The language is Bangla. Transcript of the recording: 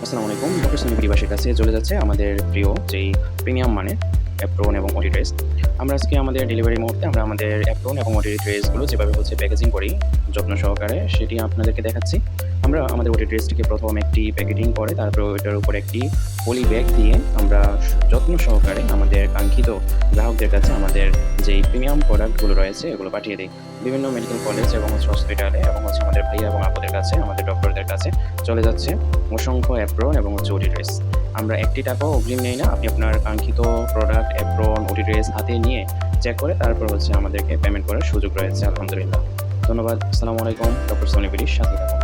আসসালামু আলাইকুম। ডক্টর সনি পরিবারের কাছে চলে যাচ্ছে আমাদের প্রিয় যেই প্রিমিয়াম মানের অ্যাপ্রন এবং ওটি ড্রেস। আমরা আজকে আমাদের ডেলিভারির মুহূর্তে আমরা আমাদের অ্যাপ্রন এবং ওটি ড্রেসগুলো যেভাবে প্যাকেজিং করি যত্ন সহকারে সেটি আপনাদেরকে দেখাচ্ছি। আমরা আমাদের ওটি ড্রেসটিকে প্রথম একটি প্যাকেটিং করে তারপরে ওইটার উপর একটি পলি ব্যাগ দিয়ে আমরা যত্ন সহকারে আমাদের কাঙ্ক্ষিত গ্রাহকদের কাছে আমাদের যেই প্রিমিয়াম প্রোডাক্টগুলো রয়েছে এগুলো পাঠিয়ে দিই। বিভিন্ন মেডিকেল কলেজ এবং হসপিটালে এবং আমাদের ভাইয়া এবং আপুদের কাছে, আমাদের ডক্টরদের কাছে চলে যাচ্ছে অসংখ্য অ্যাপ্রন এবং ওটি ড্রেস। আমরা একটি টাকাও অগ্রিম নেই না। আপনি আপনার কাঙ্ক্ষিত প্রোডাক্ট অ্যাপ্রন, ওটি ড্রেস হাতে নিয়ে চেক করে তারপর আমাদেরকে পেমেন্ট করার সুযোগ রয়েছে আলহামদুলিল্লাহ। ধন্যবাদ। আসসালামু আলাইকুম। ডক্টর সনি বিডির সাথে থাকুন।